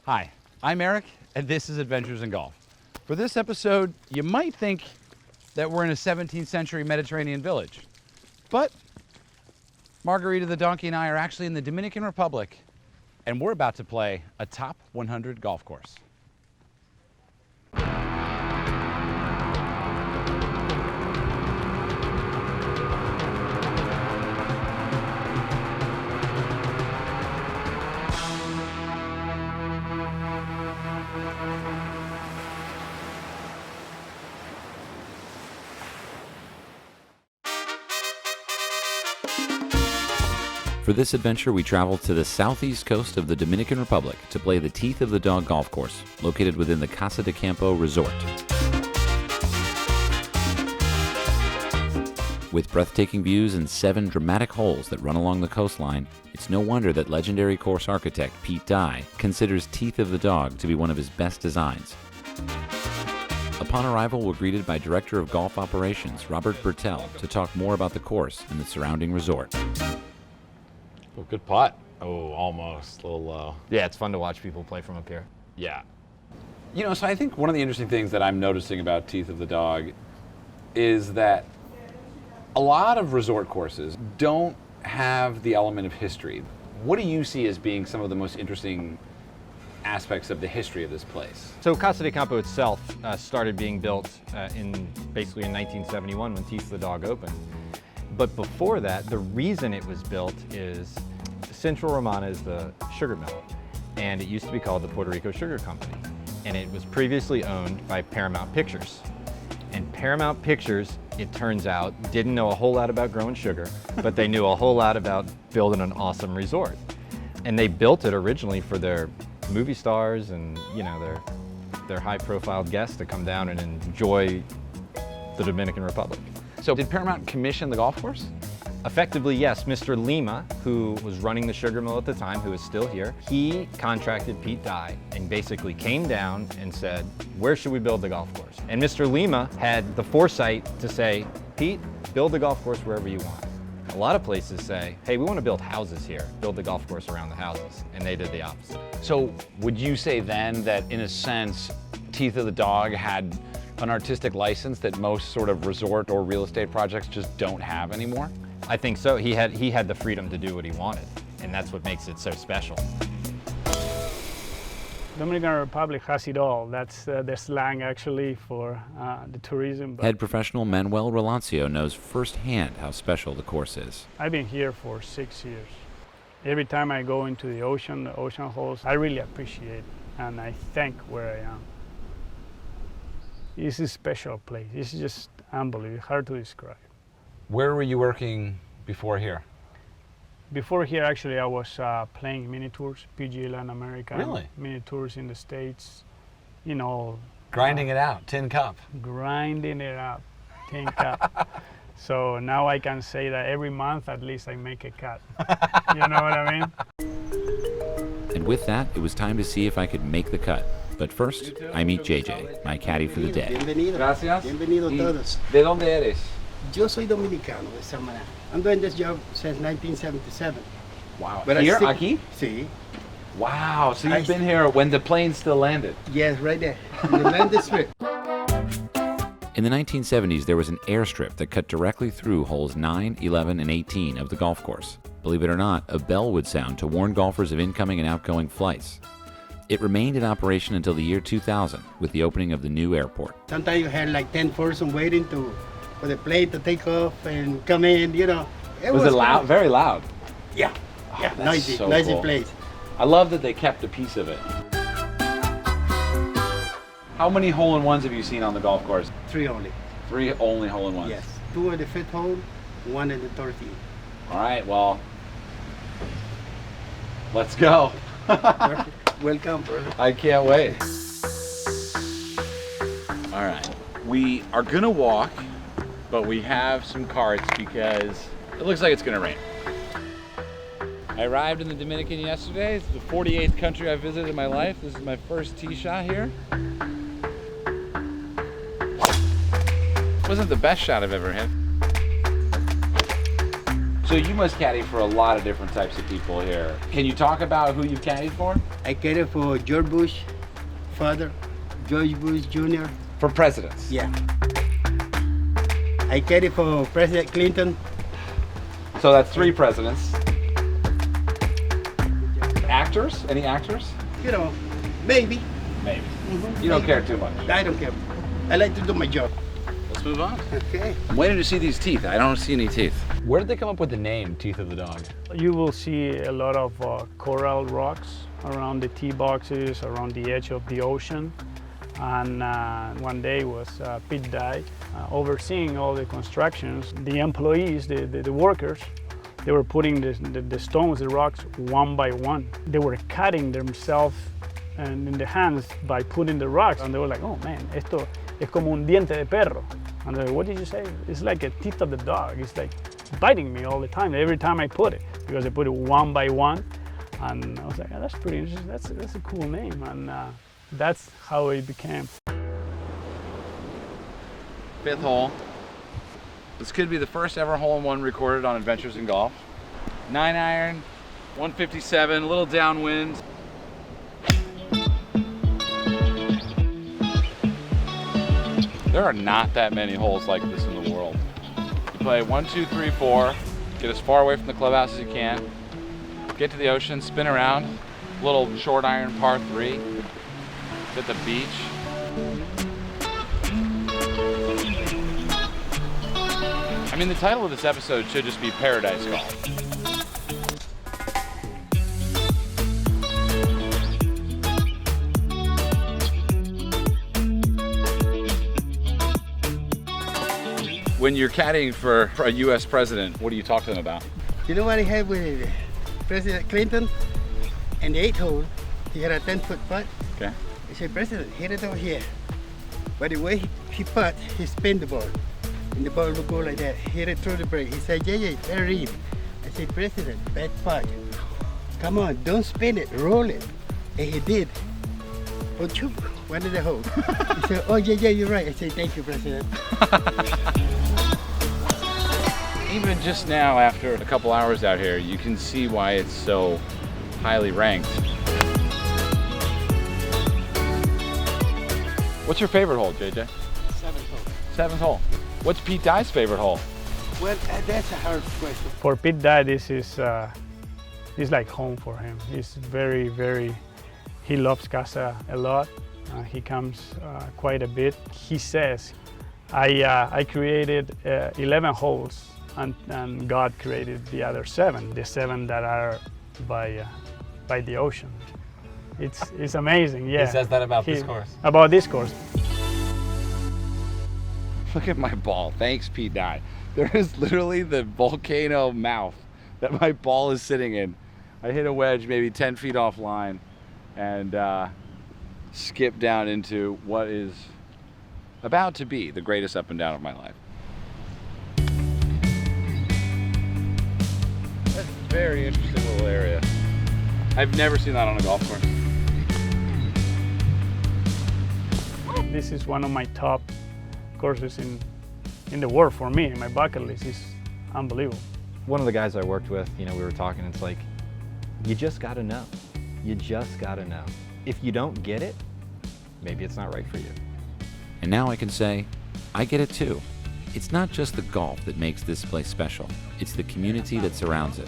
Hi, I'm Erik, and this is Adventures in Golf. For this episode, you might think that we're in a 17th century Mediterranean village, but Margarita the donkey and I are actually in the Dominican Republic, and we're about to play a top 100 golf course. For this adventure, we traveled to the southeast coast of the Dominican Republic to play the Teeth of the Dog golf course, located within the Casa de Campo Resort. With breathtaking views and 7 dramatic holes that run along the coastline, it's no wonder that legendary course architect Pete Dye considers Teeth of the Dog to be one of his best designs. Upon arrival, we're greeted by Director of Golf Operations, Robert Bertel, to talk more about the course and the surrounding resort. Oh, good putt. Oh, almost. A little low. Yeah, it's fun to watch people play from up here. Yeah. You know, so I think one of the interesting things that I'm noticing about Teeth of the Dog is that a lot of resort courses don't have the element of history. What do you see as being some of the most interesting aspects of the history of this place? So Casa de Campo itself started being built basically in 1971 when Teeth of the Dog opened. But before that, the reason it was built is Central Romana is the sugar mill, and it used to be called the Puerto Rico Sugar Company. And it was previously owned by Paramount Pictures. And Paramount Pictures, it turns out, didn't know a whole lot about growing sugar, but they knew a whole lot about building an awesome resort. And they built it originally for their movie stars and, you know, their high-profile guests to come down and enjoy the Dominican Republic. So did Paramount commission the golf course? Effectively, yes. Mr. Lima, who was running the sugar mill at the time, who is still here, he contracted Pete Dye and basically came down and said, where should we build the golf course? And Mr. Lima had the foresight to say, Pete, build the golf course wherever you want. A lot of places say, hey, we want to build houses here, build the golf course around the houses, and they did the opposite. So would you say then that, in a sense, Teeth of the Dog had an artistic license that most sort of resort or real estate projects just don't have anymore? I think so. He had the freedom to do what he wanted, and that's what makes it so special. Dominican Republic has it all. That's the slang actually for the tourism. Head professional Manuel Relancio knows firsthand how special the course is. I've been here for 6 years. Every time I go into the ocean holes, I really appreciate it, and I thank where I am. It's a special place. It's just unbelievable, hard to describe. Where were you working before here? Before here, actually, I was playing mini tours, PGA Latin America. Really? Mini tours in the States, you know. Grinding it out, tin cup. Grinding it up, tin cup. So now I can say that every month at least I make a cut. You know what I mean? And with that, it was time to see if I could make the cut. But first, I meet JJ, my caddy for the day. Bienvenido. Gracias. Bienvenido todos. ¿De dónde eres? Yo soy dominicano de Samaná. I'm doing this job since 1977. Wow. But Here, I stick, aquí? Sí. Wow, so you've been here when the plane still landed. Yes, right there. In the landing strip. In the 1970s, there was an airstrip that cut directly through holes 9, 11, and 18 of the golf course. Believe it or not, a bell would sound to warn golfers of incoming and outgoing flights. It remained in operation until the year 2000 with the opening of the new airport. Sometimes you had like 10 persons waiting for the plane to take off and come in, you know. Was it loud? fun. Very loud. Yeah. Oh, Yeah, that's so noisy cool. place. I love that they kept a piece of it. How many hole-in-ones have you seen on the golf course? 3 only. 3 only hole-in-ones? Yes. 2 in the 5th hole, 1 in the 13th. All right, well, let's go. Welcome, brother. I can't wait. All right, we are gonna walk, but we have some carts because it looks like it's gonna rain. I arrived in the Dominican yesterday. It's the 48th country I've visited in my life. This is my first tee shot here. Wasn't the best shot I've ever hit. So you must caddy for a lot of different types of people here. Can you talk about who you've caddied for? I caddy for George Bush, father, George Bush Jr. For presidents. Yeah. I caddy for President Clinton. So that's 3 presidents. Actors? Any actors? You know, maybe. Maybe. Mhm, You don't maybe. care too much. I don't care. I like to do my job. Let's move on. Okay. I'm waiting to see these teeth. I don't see any teeth. Where did they come up with the name Teeth of the Dog? You will see a lot of coral rocks around the tee boxes, around the edge of the ocean. And one day was Pete Dye overseeing all the constructions. The employees, the workers, they were putting the stones, the rocks, one by one. They were cutting themselves in the hands by putting the rocks. And they were like, oh man, esto es como un diente de perro. And they're like, what did you say? It's like a teeth of the dog. It's like biting me all the time, every time I put it, because I put it one by one. And I was like, oh, that's pretty interesting. That's a cool name. And that's how it became. 5th hole. This could be the first ever hole-in-one recorded on Adventures in Golf. 9-iron, 157, a little downwind. There are not that many holes like this in the world. You play 1, 2, 3, 4, get as far away from the clubhouse as you can, get to the ocean, spin around, little short iron par 3, hit the beach. I mean, the title of this episode should just be Paradise Golf. When you're caddying for a US president, what do you talk to them about? You know what I had with President Clinton? In the 8th hole, he had a 10-foot putt. Okay. I said, President, hit it over here. By the way he putt, he spin the ball. And the ball would go like that, hit it through the break. He said, yeah, very easy. I said, President, bad putt. Come on, don't spin it, roll it. And he did. Oh, choop, one of the holes. He said, oh, yeah, you're right. I said, thank you, President. Even just now, after a couple hours out here, you can see why it's so highly ranked. What's your favorite hole, JJ? 7th hole. 7th hole. What's Pete Dye's favorite hole? Well, that's a hard question. For Pete Dye, this is like home for him. He's very, he loves Casa a lot. He comes quite a bit. He says, I created 11 holes and God created the other 7, the 7 that are by the ocean. It's amazing, yeah. He says that about this course. About this course. Look at my ball. Thanks, Pete Dye. There is literally the volcano mouth that my ball is sitting in. I hit a wedge maybe 10 feet offline and skip down into what is about to be the greatest up and down of my life. That's a very interesting little area. I've never seen that on a golf course. This is one of my top courses in the world for me. My bucket list is unbelievable. One of the guys I worked with, we were talking, it's like, you just gotta know. You just gotta know. If you don't get it, maybe it's not right for you. And now I can say, I get it too. It's not just the golf that makes this place special, it's the community that surrounds it.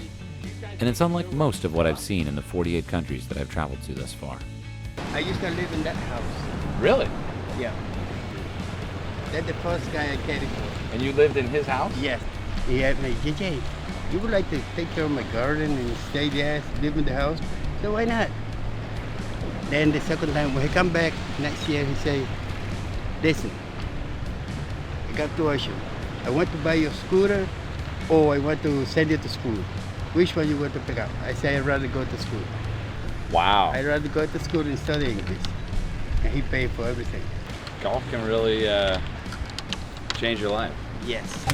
And it's unlike most of what I've seen in the 48 countries that I've traveled to thus far. I used to live in that house. Really? Yeah. That's the first guy I caddied for. And you lived in his house? Yes. He had me, JJ, you would like to take care of my garden and stay there, live in the house? So why not? Then the second time, when he come back next year, he say, listen, I got 2 options. I want to buy your scooter or I want to send you to school. Which one you want to pick up? I say I'd rather go to school. Wow. I'd rather go to school and study English. And he paid for everything. Golf can really change your life. Yes.